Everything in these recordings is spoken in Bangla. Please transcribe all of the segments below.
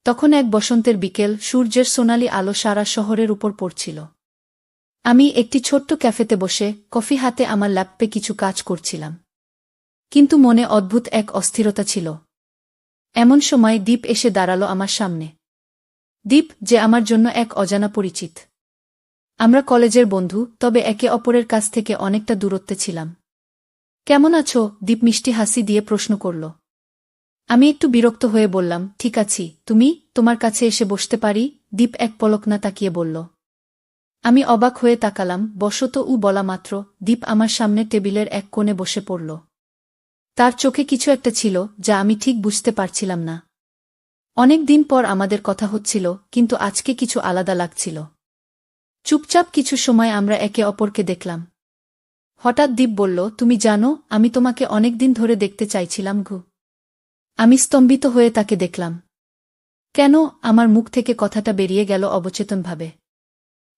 তখন এক বসন্তের বিকেল, সূর্যের সোনালি আলো সারা শহরের উপর পড়ছিল। আমি একটি ছোট্ট ক্যাফেতে বসে কফি হাতে আমার ল্যাপটপে কিছু কাজ করছিলাম, কিন্তু মনে অদ্ভুত এক অস্থিরতা ছিল। এমন সময় দীপ এসে দাঁড়ালো আমার সামনে। দীপ, যে আমার জন্য এক অজানা পরিচিত। আমরা কলেজের বন্ধু, তবে একে অপরের কাছ থেকে অনেকটা দূরত্বে ছিলাম। কেমন আছো? দীপ মিষ্টি হাসি দিয়ে প্রশ্ন করল। আমি একটু বিরক্ত হয়ে বললাম, ঠিক আছি। তুমি, তোমার কাছে এসে বসতে পারি? দীপ এক পলক না তাকিয়ে বলল। আমি অবাক হয়ে তাকালাম। বসত বলা মাত্র দীপ আমার সামনে টেবিলের এক কোণে বসে পড়ল। তার চোখে কিছু একটা ছিল যা আমি ঠিক বুঝতে পারছিলাম না। অনেক দিন পর আমাদের কথা হচ্ছিল, কিন্তু আজকে কিছু আলাদা লাগছিল। চুপচাপ কিছু সময় আমরা একে অপরকে দেখলাম। হঠাৎ দীপ বলল, তুমি জানো, আমি তোমাকে অনেক দিন ধরে দেখতে চাইছিলাম গো। আমি স্তম্ভিত হয়ে তাকে দেখলাম। কেন? আমার মুখ থেকে কথাটা বেরিয়ে গেল অবচেতনভাবে।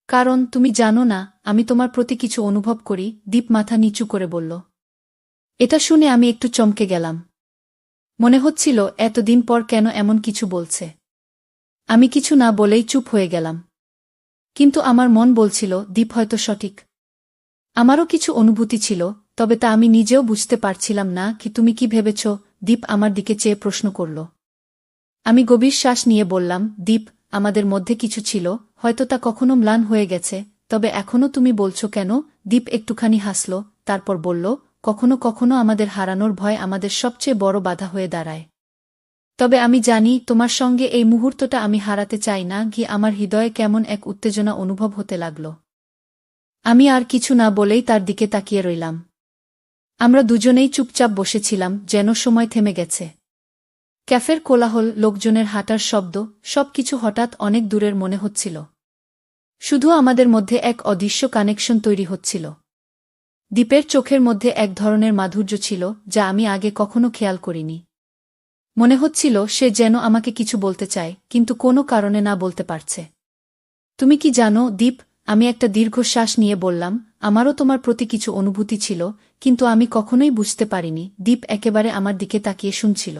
কারণ তুমি জানো না, আমি তোমার প্রতি কিছু অনুভব করি। দীপ মাথা নিচু করে বলল। এটা শুনে আমি একটু চমকে গেলাম। মনে হচ্ছিল এতদিন পর কেন এমন কিছু বলছে। আমি কিছু না বলেই চুপ হয়ে গেলাম। কিন্তু আমার মন বলছিল, দীপ হয়তো সঠিক। আমারও কিছু অনুভূতি ছিল, তবে তা আমি নিজেও বুঝতে পারছিলাম না। কি তুমি কি ভেবেছ? দীপ আমার দিকে চেয়ে প্রশ্ন করল। আমি গভীর শ্বাস নিয়ে বললাম, দীপ, আমাদের মধ্যে কিছু ছিল, হয়তো তা কখনো ম্লান হয়ে গেছে, তবে এখনো তুমি বলছো কেন? দীপ একটুখানি হাসল, তারপর বলল, কখনো কখনো আমাদের হারানোর ভয় আমাদের সবচেয়ে বড় বাধা হয়ে দাঁড়ায়। তবে আমি জানি, তোমার সঙ্গে এই মুহূর্তটা আমি হারাতে চাই না। আমার হৃদয়ে কেমন এক উত্তেজনা অনুভব হতে লাগল। আমি আর কিছু না বলেই তার দিকে তাকিয়ে রইলাম। আমরা দুজনেই চুপচাপ বসেছিলাম, যেন সময় থেমে গেছে। ক্যাফের কোলাহল, লোকজনের হাঁটার শব্দ, সবকিছু হঠাৎ অনেক দূরের মনে হচ্ছিল। শুধু আমাদের মধ্যে এক অদৃশ্য কানেকশন তৈরি হচ্ছিল। দীপের চোখের মধ্যে এক ধরনের মাধুর্য ছিল যা আমি আগে কখনো খেয়াল করিনি। মনে হচ্ছিল সে যেন আমাকে কিছু বলতে চায়, কিন্তু কোনো কারণে না বলতে পারছে। তুমি কি জানো দীপ? আমি একটা দীর্ঘশ্বাস নিয়ে বললাম, আমারও তোমার প্রতি কিছু অনুভূতি ছিল, কিন্তু আমি কখনোই বুঝতে পারিনি। দীপ একেবারে আমার দিকে তাকিয়ে শুনছিল।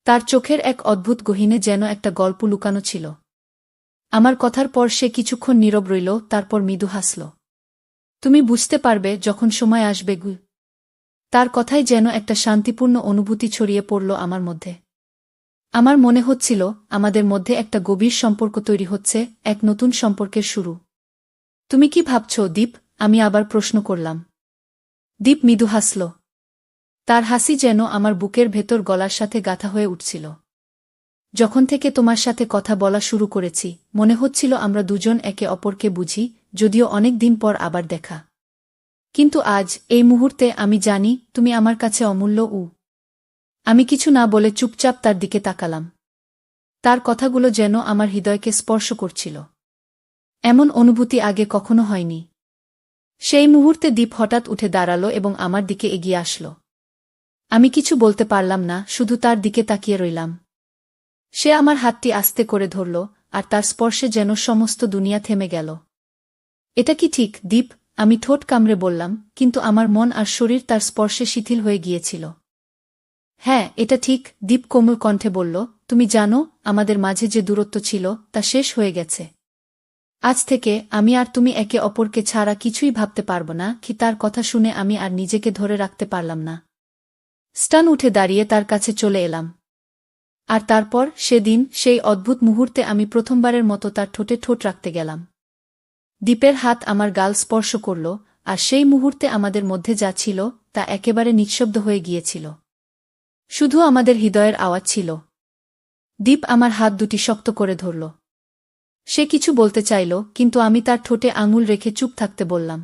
তার চোখের এক অদ্ভুত গহীনে যেন একটা গল্প লুকানো ছিল। আমার কথার পর সে কিছুক্ষণ নীরব রইল, তারপর মৃদু হাসল। তুমি বুঝতে পারবে যখন সময় আসবে গু। তার কথায় যেন একটা শান্তিপূর্ণ অনুভূতি ছড়িয়ে পড়ল আমার মধ্যে। আমার মনে হচ্ছিল আমাদের মধ্যে একটা গভীর সম্পর্ক তৈরি হচ্ছে, এক নতুন সম্পর্কের শুরু। তুমি কি ভাবছ দীপ? আমি আবার প্রশ্ন করলাম। দীপ মৃদু হাসল। তার হাসি যেন আমার বুকের ভেতর গলার সাথে গাঁথা হয়ে উঠছিল। যখন থেকে তোমার সাথে কথা বলা শুরু করেছি, মনে হচ্ছিল আমরা দুজন একে অপরকে বুঝি, যদিও অনেক দিন পর আবার দেখা। কিন্তু আজ, এই মুহূর্তে, আমি জানি তুমি আমার কাছে অমূল্য। আমি কিছু না বলে চুপচাপ তার দিকে তাকালাম। তার কথাগুলো যেন আমার হৃদয়কে স্পর্শ করছিল। এমন অনুভূতি আগে কখনো হয়নি। সেই মুহূর্তে দীপ হঠাৎ উঠে দাঁড়ালো এবং আমার দিকে এগিয়ে আসলো। আমি কিছু বলতে পারলাম না, শুধু তার দিকে তাকিয়ে রইলাম। সে আমার হাতটি আস্তে করে ধরল, আর তার স্পর্শে যেন সমস্ত দুনিয়া থেমে গেল। এটা কি ঠিক দীপ? আমি ঠোঁট কামড়ে বললাম, কিন্তু আমার মন আর শরীর তার স্পর্শে শিথিল হয়ে গিয়েছিল। হ্যাঁ, এটা ঠিক, দীপ কোমল কণ্ঠে বলল। তুমি জানো, আমাদের মাঝে যে দূরত্ব ছিল তা শেষ হয়ে গেছে। আজ থেকে আমি আর তুমি একে অপরকে ছাড়া কিছুই ভাবতে পারব না। তার কথা শুনে আমি আর নিজেকে ধরে রাখতে পারলাম না। স্টান উঠে দাঁড়িয়ে তার কাছে চলে এলাম। আর তারপর সেদিন, সেই অদ্ভুত মুহূর্তে আমি প্রথমবারের মতো তার ঠোঁটে ঠোঁট রাখতে গেলাম। দীপের হাত আমার গাল স্পর্শ করল, আর সেই মুহূর্তে আমাদের মধ্যে যা ছিল তা একেবারে নিঃশব্দ হয়ে গিয়েছিল। শুধু আমাদের হৃদয়ের আওয়াজ ছিল। দীপ আমার হাত দুটি শক্ত করে ধরল। সে কিছু বলতে চাইল, কিন্তু আমি তার ঠোঁটে আঙুল রেখে চুপ থাকতে বললাম।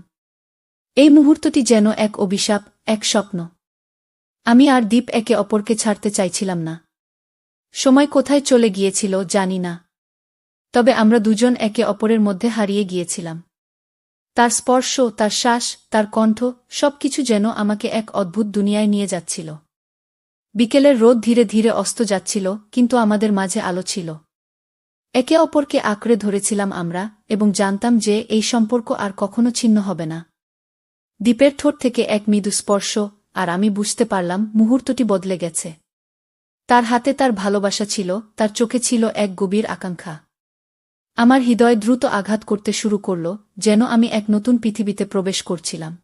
এই মুহূর্তটি যেন এক অভিশাপ, এক স্বপ্ন। আমি আর দীপ একে অপরকে ছাড়তে চাইছিলাম না। সময় কোথায় চলে গিয়েছিল জানি না, তবে আমরা দুজন একে অপরের মধ্যে হারিয়ে গিয়েছিলাম। তার স্পর্শ, তার শ্বাস, তার কণ্ঠ, সবকিছু যেন আমাকে এক অদ্ভুত দুনিয়ায় নিয়ে যাচ্ছিল। বিকেলের রোদ ধীরে ধীরে অস্ত যাচ্ছিল, কিন্তু আমাদের মাঝে আলো ছিল। একে অপরকে আঁকড়ে ধরেছিলাম আমরা, এবং জানতাম যে এই সম্পর্ক আর কখনো ছিন্ন হবে না। দীপের ঠোঁট থেকে এক মৃদু স্পর্শ, আর আমি বুঝতে পারলাম মুহূর্তটি বদলে গেছে। তার হাতে তার ভালোবাসা ছিল, তার চোখে ছিল এক গভীর আকাঙ্ক্ষা। আমার হৃদয় দ্রুত আঘাত করতে শুরু করল, যেন আমি এক নতুন পৃথিবীতে প্রবেশ করছিলাম।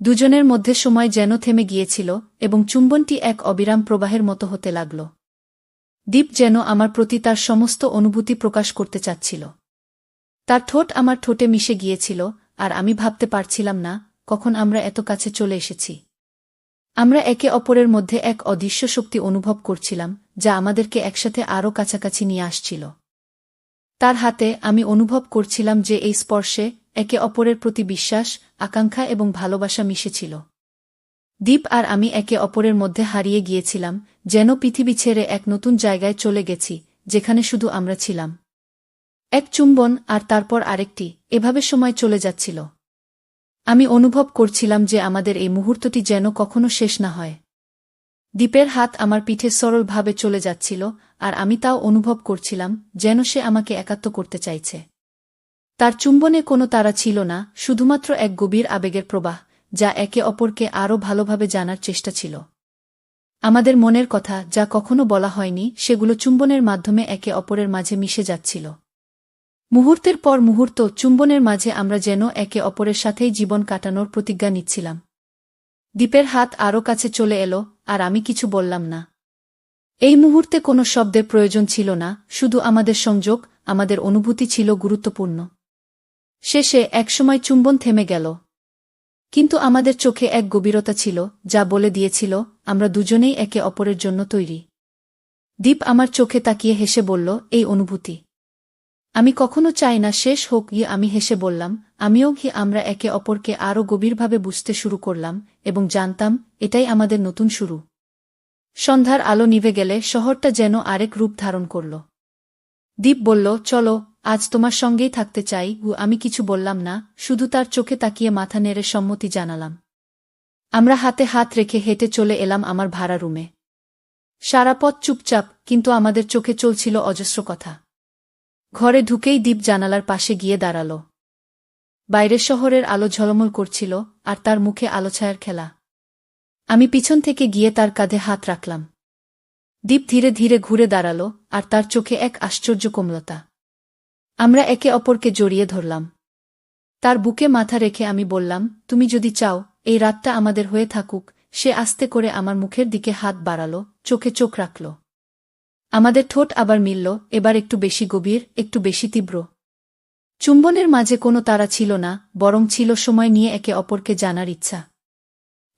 দুজনের মধ্যে সময় যেন থেমে গিয়েছিল এবং চুম্বনটি এক অবিরাম প্রবাহের মতো হতে লাগল। দীপ যেন আমার প্রতি তার সমস্ত অনুভূতি প্রকাশ করতে চাচ্ছিল। তার ঠোঁট আমার ঠোঁটে মিশে গিয়েছিল, আর আমি ভাবতে পারছিলাম না কখন আমরা এত কাছে চলে এসেছি। আমরা একে অপরের মধ্যে এক অদৃশ্য শক্তি অনুভব করছিলাম, যা আমাদেরকে একসাথে আরও কাছাকাছি নিয়ে আসছিল। তার হাতে আমি অনুভব করছিলাম যে এই স্পর্শে একে অপরের প্রতি বিশ্বাস, আকাঙ্ক্ষা এবং ভালোবাসা মিশেছিল। দীপ আর আমি একে অপরের মধ্যে হারিয়ে গিয়েছিলাম, যেন পৃথিবী ছেড়ে এক নতুন জায়গায় চলে গেছি, যেখানে শুধু আমরা ছিলাম। এক চুম্বন আর তারপর আরেকটি, এভাবে সময় চলে যাচ্ছিল। আমি অনুভব করছিলাম যে আমাদের এই মুহূর্তটি যেন কখনো শেষ না হয়। দীপের হাত আমার পিঠে সরলভাবে চলে যাচ্ছিল, আর আমি তাও অনুভব করছিলাম যেন সে আমাকে একাত্ম করতে চাইছে। তার চুম্বনে কোনো তাড়া ছিল না, শুধুমাত্র এক গভীর আবেগের প্রবাহ, যা একে অপরকে আরও ভালোভাবে জানার চেষ্টা ছিল। আমাদের মনের কথা, যা কখনো বলা হয়নি, সেগুলো চুম্বনের মাধ্যমে একে অপরের মাঝে মিশে যাচ্ছিল। মুহূর্তের পর মুহূর্ত চুম্বনের মাঝে আমরা যেন একে অপরের সাথেই জীবন কাটানোর প্রতিজ্ঞা নিচ্ছিলাম। দীপের হাত আরও কাছে চলে এলো, আর আমি কিছু বললাম না। এই মুহূর্তে কোনো শব্দের প্রয়োজন ছিল না, শুধু আমাদের সংযোগ, আমাদের অনুভূতি ছিল গুরুত্বপূর্ণ। শেষে একসময় চুম্বন থেমে গেল। কিন্তু আমাদের চোখে এক গভীরতা ছিল, যা বলে দিয়েছিল আমরা দুজনেই একে অপরের জন্য তৈরি। দীপ আমার চোখে তাকিয়ে হেসে বলল, এই অনুভূতি আমি কখনো চাই না শেষ হোক। আমি হেসে বললাম, আমিও। আমরা একে অপরকে আরও গভীরভাবে বুঝতে শুরু করলাম, এবং জানতাম এটাই আমাদের নতুন শুরু। সন্ধ্যার আলো নিভে গেলে শহরটা যেন আরেক রূপ ধারণ করল। দীপ বলল, চলো, আজ তোমার সঙ্গেই থাকতে চাই। আমি কিছু বললাম না, শুধু তার চোখে তাকিয়ে মাথা নেড়ে সম্মতি জানালাম। আমরা হাতে হাত রেখে হেঁটে চলে এলাম আমার ভাড়া রুমে। সারা পথ চুপচাপ, কিন্তু আমাদের চোখে চলছিল অজস্র কথা। ঘরে ঢুকেই দীপ জানালার পাশে গিয়ে দাঁড়াল। বাইরের শহরের আলো ঝলমল করছিল, আর তার মুখে আলোছায়ার খেলা। আমি পিছন থেকে গিয়ে তার কাঁধে হাত রাখলাম। দীপ ধীরে ধীরে ঘুরে দাঁড়াল, আর তার চোখে এক আশ্চর্য কোমলতা। আমরা একে অপরকে জড়িয়ে ধরলাম। তার বুকে মাথা রেখে আমি বললাম, তুমি যদি চাও এই রাতটা আমাদের হয়ে থাকুক। সে আস্তে করে আমার মুখের দিকে হাত বাড়াল, চোখে চোখ রাখল। আমাদের ঠোঁট আবার মিলল, এবার একটু বেশি গভীর, একটু বেশি তীব্র। চুম্বনের মাঝে কোনো তাড়া ছিল না, বরং ছিল সময় নিয়ে একে অপরকে জানার ইচ্ছা।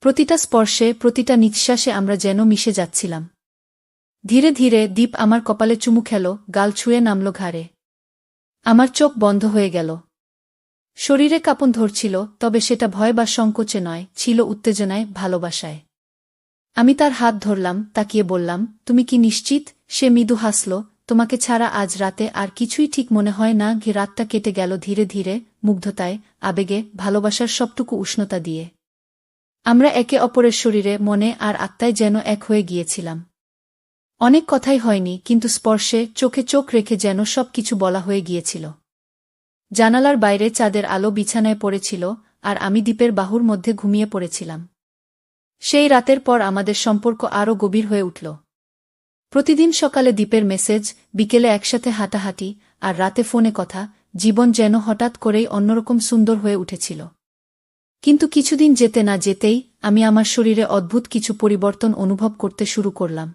প্রতিটা স্পর্শে, প্রতিটা নিঃশ্বাসে আমরা যেন মিশে যাচ্ছিলাম। ধীরে ধীরে দীপ আমার কপালে চুমু খেল, গাল ছুঁয়ে নামল ঘাড়ে। আমার চোখ বন্ধ হয়ে গেল। শরীরে কাঁপন ধরছিল, তবে সেটা ভয় বা সংকোচে নয়, ছিল উত্তেজনায়, ভালোবাসায়। আমি তার হাত ধরলাম, তাকিয়ে বললাম, তুমি কি নিশ্চিত? সে মৃদু হাসল, তোমাকে ছাড়া আজ রাতে আর কিছুই ঠিক মনে হয় না। রাতটা কেটে গেল ধীরে ধীরে, মুগ্ধতায়, আবেগে, ভালোবাসার সবটুকু উষ্ণতা দিয়ে। আমরা একে অপরের শরীরে, মনে আর আত্মায় যেন এক হয়ে গিয়েছিলাম। অনেক কথাই হয়নি, কিন্তু স্পর্শে, চোখে চোখ রেখে যেন সব কিছু বলা হয়ে গিয়েছিল। জানালার বাইরে চাঁদের আলো বিছানায় পড়েছিল, আর আমি দীপের বাহুর মধ্যে ঘুমিয়ে পড়েছিলাম। সেই রাতের পর আমাদের সম্পর্ক আরও গভীর হয়ে উঠল। প্রতিদিন সকালে দীপের মেসেজ, বিকেলে একসাথে হাঁটাহাঁটি, আর রাতে ফোনে কথা। জীবন যেন হঠাৎ করেই অন্যরকম সুন্দর হয়ে উঠেছিল। কিন্তু কিছুদিন যেতে না যেতেই আমি আমার শরীরে অদ্ভুত কিছু পরিবর্তন অনুভব করতে শুরু করলাম।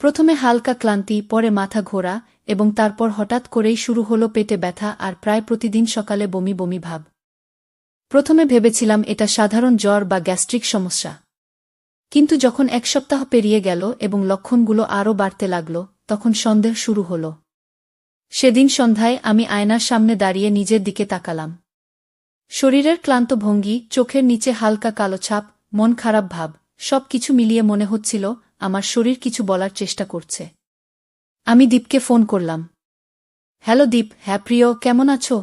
প্রথমে হালকা ক্লান্তি, পরে মাথা ঘোরা, এবং তারপর হঠাৎ করেই শুরু হলো পেটে ব্যথা আর প্রায় প্রতিদিন সকালে বমি বমি ভাব। প্রথমে ভেবেছিলাম এটা সাধারণ জ্বর বা গ্যাস্ট্রিক সমস্যা। কিন্তু যখন এক সপ্তাহ পেরিয়ে গেল এবং লক্ষণগুলো আরও বাড়তে লাগল, তখন সন্দেহ শুরু হল। সেদিন সন্ধ্যায় আমি আয়নার সামনে দাঁড়িয়ে নিজের দিকে তাকালাম। শরীরের ক্লান্ত ভঙ্গি, চোখের নিচে হালকা কালো ছাপ, মন খারাপ ভাব, সব কিছু মিলিয়ে মনে হচ্ছিল আমার শরীর কিছু বলার চেষ্টা করছে। আমি দীপকে ফোন করলাম। হ্যালো দীপ। হ্যাঁ প্রিয়, কেমন আছো?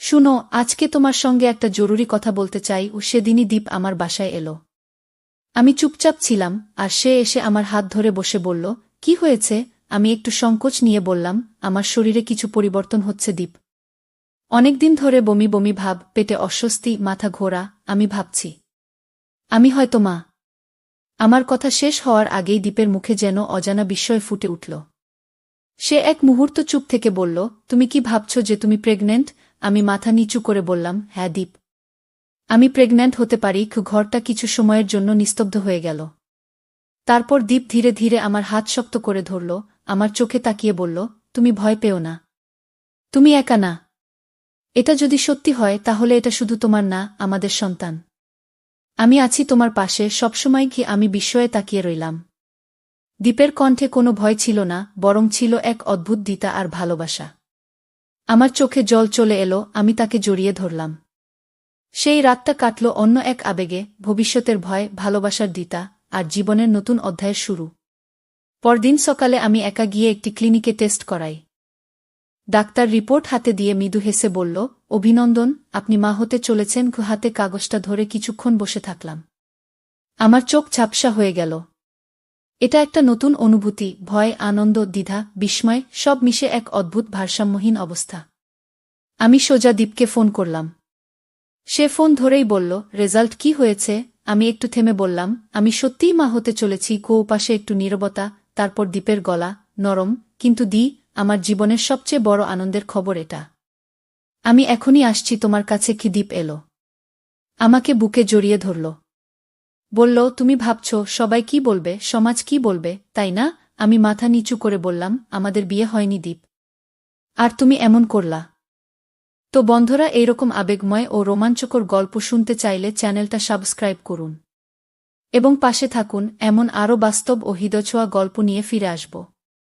শুনো, আজকে তোমার সঙ্গে একটা জরুরি কথা বলতে চাই। সেদিনই দীপ আমার বাসায় এলো। আমি চুপচাপ ছিলাম, আর সে এসে আমার হাত ধরে বসে বলল, কি হয়েছে? আমি একটু সংকোচ নিয়ে বললাম, আমার শরীরে কিছু পরিবর্তন হচ্ছে দীপ। অনেকদিন ধরে বমি বমি ভাব, পেটে অস্বস্তি, মাথা ঘোরা। আমি ভাবছি আমি হয়তো মা। আমার কথা শেষ হওয়ার আগেই দীপের মুখে যেন অজানা বিস্ময় ফুটে উঠল। সে এক মুহূর্ত চুপ থেকে বলল, তুমি কি ভাবছ যে তুমি প্রেগন্যান্ট? আমি মাথা নিচু করে বললাম, হ্যাঁ দীপ, আমি প্রেগন্যান্ট হতে পারি। ঘরটা কিছু সময়ের জন্য নিস্তব্ধ হয়ে গেল। তারপর দীপ ধীরে ধীরে আমার হাত শক্ত করে ধরল, আমার চোখে তাকিয়ে বলল, তুমি ভয় পেও না। তুমি একা না। এটা যদি সত্যি হয় তাহলে এটা শুধু তোমার না, আমাদের সন্তান। আমি আছি তোমার পাশে সবসময়। কি? আমি বিস্ময়ে তাকিয়ে রইলাম। দীপের কণ্ঠে কোনো ভয় ছিল না, বরং ছিল এক অদ্ভুত দ্বিধা আর ভালোবাসা। আমার চোখে জল চলে এলো, আমি তাকে জড়িয়ে ধরলাম। সেই রাতটা কাটল অন্য এক আবেগে, ভবিষ্যতের ভয়, ভালোবাসার দ্বিধা, আর জীবনের নতুন অধ্যায়ের শুরু। পরদিন সকালে আমি একা গিয়ে একটি ক্লিনিকে টেস্ট করাই। ডাক্তার রিপোর্ট হাতে দিয়ে মৃদু হেসে বলল, অভিনন্দন, আপনি মা হতে চলেছেন। হাতে কাগজটা ধরে কিছুক্ষণ বসে থাকলাম। আমার চোখ ঝাপসা হয়ে গেল। এটা একটা নতুন অনুভূতি, ভয়, আনন্দ, দ্বিধা, বিস্ময়, সব মিশে এক অদ্ভুত ভারসাম্যহীন অবস্থা। আমি সোজা দীপকে ফোন করলাম। সে ফোন ধরেই বলল, রেজাল্ট কি হয়েছে? আমি একটু থেমে বললাম, আমি সত্যিই মা হতে চলেছি। পাশে একটু নীরবতা, তারপর দীপের গলা, নরম, কিন্তু আমার জীবনের সবচেয়ে বড় আনন্দের খবর এটা। আমি এখনই আসছি তোমার কাছে। কি? দীপ এলো, আমাকে বুকে জড়িয়ে ধরল। বলল, তুমি ভাবছ সবাই কি বলবে, সমাজ কি বলবে, তাই না? আমি মাথা নিচু করে বললাম, আমাদের বিয়ে হয়নি দীপ, আর তুমি এমন করলা। তো বন্ধুরা, এইরকম আবেগময় ও রোমাঞ্চকর গল্প শুনতে চাইলে চ্যানেলটা সাবস্ক্রাইব করুন এবং পাশে থাকুন। এমন আরও বাস্তব ও হৃদয়ছোঁয়া গল্প নিয়ে ফিরে আসব।